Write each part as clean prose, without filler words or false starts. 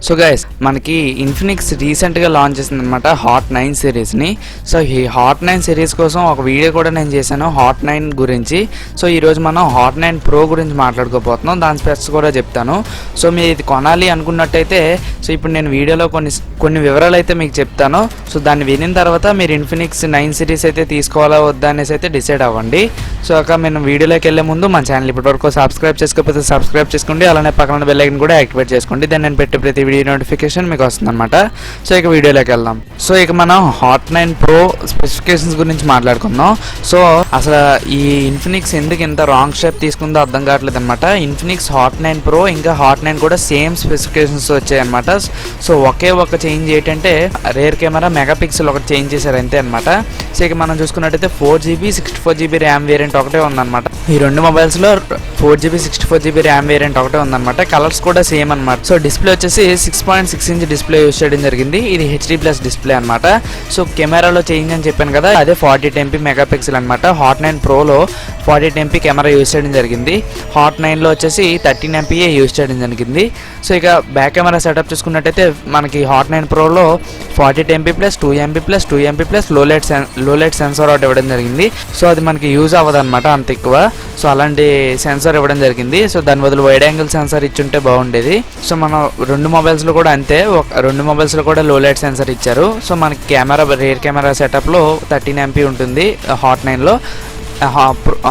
So guys మనకి Infinix రీసెంట్గా launch చేసిందనమాట హాట్ 9 సిరీస్ని. సో ఈ హాట్ 9 సిరీస్ కోసం ఒక వీడియో కూడా నేను చేశాను హాట్ 9 గురించి. సో ఈరోజు మనం హాట్ 9 ప్రో గురించి మాట్లాడుకోబోతున్నాం, దాని స్పెక్స్ కూడా చెప్తాను. సో మీరు ఇది కొనాలి అనుకున్నట్టయితే సో ఇప్పుడు నేను వీడియోలో కొన్ని వివరాలు అయితే మీకు చెప్తాను. సో దాన్ని వినిన తర్వాత మీరు ఇన్ఫినిక్స్ 9 సిరీస్ అయితే తీసుకోవాలా వద్దా అనేసి అయితే డిసైడ్ అవ్వండి. సో అక్క మేము వీడియోలోకి వెళ్ళే ముందు మన ఛానల్ ఇప్పటివరకు సబ్స్క్రైబ్ చేసుకోకపోతే సబ్స్క్రైబ్ చేసుకోండి, అలానే పక్కన బెల్ ఐకాన్ కూడా యాక్టివేట్ చేసుకోండి. దాన్ని నేను పెట్టే ప్రతి వీడియో నోటిఫికేషన్ మీకు వస్తుంది అనమాట. సో ఇక వీడియోలోకి వెళ్దాం. సో ఇక మనం హాట్ 9 ప్రో స్పెసిఫికేషన్స్ గురించి మాట్లాడుకుందాం. సో అసలు ఈ ఇన్ఫినిక్స్ ఎందుకు ఇంత రాంగ్ స్టెప్ తీసుకుందో అర్థం కావట్లేదు అనమాట. ఇన్ఫినిక్స్ హాట్ 9 ప్రో ఇంకా హాట్ 9 కూడా సేమ్ స్పెసిఫికేషన్స్ వచ్చాయన్నమాట. సో ఒకే ఒక చేంజ్ ఏంటంటే రేర్ కెమెరా మెగాపిక్సెల్ ఒకటి చేంజ్ చేశారు అంతే అనమాట. సో ఇక మనం చూసుకున్నట్టయితే 4GB 64GB ర్యామ్ వేరియంట్ ఒకటే ఉందన్నమాట. ఈ రెండు మొబైల్స్లో 4GB 64GB ర్యామ్ వేరియంట్ ఒకటే ఉందన్నమాట. కలర్స్ కూడా సేమ్ అనమాట. సో డిస్ప్లే వచ్చేసి 6.6 ఇంచ్ డిస్ప్లే యూస్ చేయడం జరిగింది. ఇది HD+ డిస్ప్లే అనమాట. సో కెమెరాలో చేంజ్ అని చెప్పాను కదా, అదే 40MP మెగాపిక్సెల్ అనమాట. హాట్ 9 ప్రోలో 40MP కెమెరా యూస్ చేయడం జరిగింది. హాట్ 9లో వచ్చేసి 13MP యూస్ చేయడం జరిగింది. సో ఇక బ్యాక్ కెమెరా సెటప్ చూసుకున్నట్టయితే మనకి హాట్ 9 ప్రోలో 40MP + 2MP + 2MP + లో లైట్ సెన్సార్ ఒకటి ఇవ్వడం జరిగింది. సో అది మనకి యూజ్ అవ్వదు అనమాట అంత ఎక్కువ. సో అలాంటి సెన్సార్ ఇవ్వడం జరిగింది. సో దాని బదులు వైడ్ యాంగిల్ సెన్సార్ ఇచ్చుంటే బాగుండేది. సో మనం రెండు మొబైల్స్లో కూడా అంతే, రెండు మొబైల్స్లో కూడా లో లైట్ సెన్సార్ ఇచ్చారు. సో మనకి కెమెరా రేర్ కెమెరా సెటప్లో 13MP ఉంటుంది హాట్ 9లో.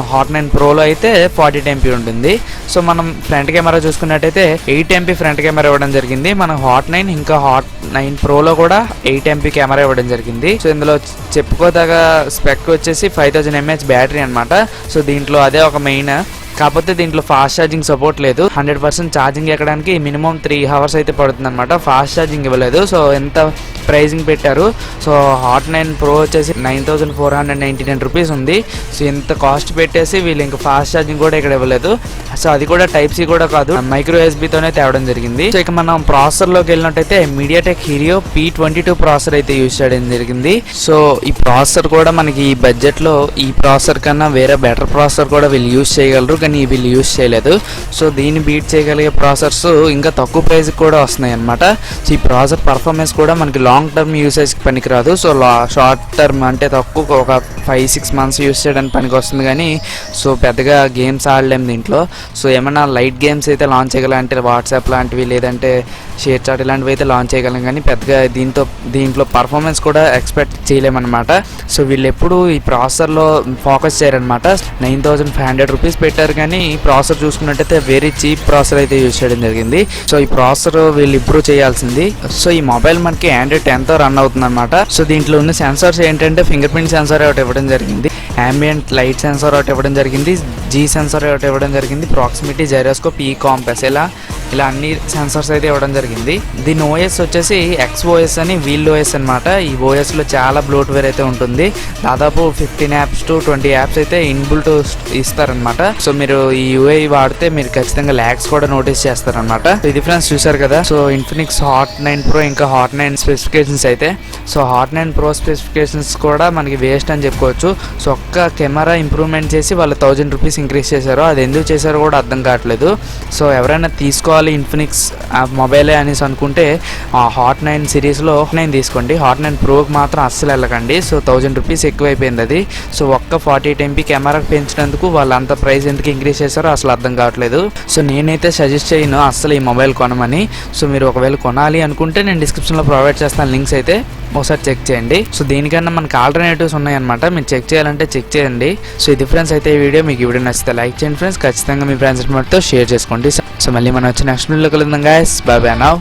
హాట్ 9 ప్రోలో అయితే 40MP ఉంటుంది. సో మనం ఫ్రంట్ కెమెరా చూసుకున్నట్టయితే 8MP ఫ్రంట్ కెమెరా ఇవ్వడం జరిగింది. మనం హాట్ 9 ఇంకా హాట్ 9 ప్రోలో కూడా 8MP కెమెరా ఇవ్వడం జరిగింది. సో ఇందులో చెప్పుకోదగ్గ స్పెక్ వచ్చేసి 5000 mAh బ్యాటరీ అనమాట. సో దీంట్లో అదే ఒక మెయిన్. కాకపోతే దీంట్లో ఫాస్ట్ ఛార్జింగ్ సపోర్ట్ లేదు. 100% ఛార్జింగ్ ఎక్కడానికి మినిమం 3 hours అయితే పడుతుంది అనమాట. ఫాస్ట్ ఛార్జింగ్ ఇవ్వలేదు. సో ఎంత ప్రైజింగ్ పెట్టారు. సో హాట్ 9 ప్రో వచ్చేసి 9499 రూపీస్ ఉంది. సో ఎంత కాస్ట్ పెట్టేసి వీళ్ళు ఇంకా ఫాస్ట్ ఛార్జింగ్ కూడా ఇక్కడ ఇవ్వలేదు. సో అది కూడా Type-C కూడా కాదు, మైక్రో USB-తోనే తేవడం జరిగింది. సో ఇక మనం ప్రాసెసర్లోకి వెళ్ళినట్టయితే MediaTek Helio P22 ప్రాసెసర్ అయితే యూజ్ చేయడం జరిగింది. సో ఈ ప్రాసెసర్ కూడా మనకి ఈ బడ్జెట్లో ఈ ప్రాసెసర్ కన్నా వేరే బెటర్ ప్రాసెసర్ కూడా వీళ్ళు యూజ్ చేయగలరు, కానీ వీళ్ళు యూజ్ చేయలేదు. సో దీన్ని బీట్ చేయగలిగే ప్రాసెసర్స్ ఇంకా తక్కువ ప్రైస్కి కూడా వస్తున్నాయి అనమాట. సో ఈ ప్రాసెసర్ పర్ఫార్మెన్స్ కూడా మనకి లాంగ్ టర్మ్ యూసేజ్కి పనికిరాదు. సో షార్ట్ టర్మ్ అంటే తక్కువ ఒక 5-6 months యూస్ చేయడానికి పనికి వస్తుంది, కానీ సో పెద్దగా గేమ్స్ ఆడలేము దీంట్లో. సో ఏమైనా లైట్ గేమ్స్ అయితే లాంచ్ చేయగలం, అంటే వాట్సాప్ లాంటివి లేదంటే షేర్ చాట్ ఇలాంటివి అయితే లాంచ్ చేయగలం, కానీ పెద్దగా దీంట్లో పర్ఫార్మెన్స్ కూడా ఎక్స్పెక్ట్ చేయలేమన్నమాట. సో వీళ్ళు ఎప్పుడు ఈ ప్రాసెసర్లో ఫోకస్ చేయరనమాట. 9500 రూపీస్ పెట్టారు, కానీ ఈ ప్రాసెసర్ చూసుకున్నట్టయితే వెరీ చీప్ ప్రాసెసర్ అయితే యూజ్ చేయడం జరిగింది. సో ఈ ప్రాసెసర్ వీళ్ళు ఇంప్రూవ్ చేయాల్సింది. సో ఈ మొబైల్ మనకి Android 10తో రన్ అవుతుంది అనమాట. సో దీంట్లో ఉన్న సెన్సార్స్ ఏంటంటే ఫింగర్ ప్రింట్ సెన్సార్ ఒకటి ఇవ్వడం జరిగింది, ambient లైట్ సెన్సార్ ఒకటి ఇవ్వడం జరిగింది, G సెన్సార్ ఒకటి ఇవ్వడం జరిగింది, ప్రాక్సిమిటీ, జైరోస్కోప్, కాంపాస్ ఇలా అన్ని సెన్సార్స్ అయితే ఇవ్వడం జరిగింది. దీని OS వచ్చేసి XOS అని వీల్ OS అనమాట. ఈ OSలో చాలా బ్లోట్వేర్ అయితే ఉంటుంది. దాదాపు 15 apps to 20 apps అయితే ఇన్బుల్ట్ ఇస్తారనమాట. సో మీరు ఈ UI వాడితే మీరు ఖచ్చితంగా ల్యాగ్స్ కూడా నోటీస్ చేస్తారనమాట. ఇది ఫ్రెండ్స్ చూసారు కదా. సో ఇన్ఫినిక్స్ హాట్ 9 ప్రో ఇంకా హాట్ 9 స్పెసిఫికేషన్స్ అయితే. సో హాట్ 9 ప్రో స్పెసిఫికేషన్స్ కూడా మనకి వేస్ట్ అని చెప్పుకోవచ్చు. సో ఒక్క కెమెరా ఇంప్రూవ్మెంట్ చేసి వాళ్ళు 1000 రూపీస్ ఇంక్రీజ్ చేశారు. అది ఎందుకు చేశారో కూడా అర్థం కావట్లేదు. సో ఎవరైనా తీసుకోవాలి ఇన్ఫినిక్స్ మొబైలే అనేసి అనుకుంటే హాట్ 9 సిరీస్లో 9 తీసుకోండి. హాట్ 9 ప్రోకి మాత్రం అస్సలు వెళ్ళకండి. సో 1000 రూపీస్ ఎక్కువైపోయింది అది. సో ఒక్క 48MP కెమెరా పెంచినందుకు వాళ్ళు అంత ప్రైస్ ఎందుకు ఇంక్రీజ్ చేశారో అసలు అర్థం కావట్లేదు. సో నేనైతే సజెస్ట్ చేయను అస్సలు ఈ మొబైల్ కొనమని. సో మీరు ఒకవేళ కొనాలి అనుకుంటే నేను డిస్క్రిప్షన్లో ప్రొవైడ్ చేస్తాను లింక్స్, అయితే ఒకసారి చెక్ చేయండి. సో దీనికన్నా మనకి ఆల్టర్నేటివ్స్ ఉన్నాయన్నమాట, మీరు చెక్ చేయాలంటే చెక్ చేయండి. సో ఇది ఫ్రెండ్స్ అయితే ఈ వీడియో మీకు వీడియో నచ్చితే లైక్ చేయండి ఫ్రెండ్స్, ఖచ్చితంగా మీ ఫ్రెండ్స్ తో షేర్ చేసుకోండి. సో మళ్ళీ మనం వచ్చి నెక్స్ట్ వీడియోలో కలుద్దాం గైస్. By by now.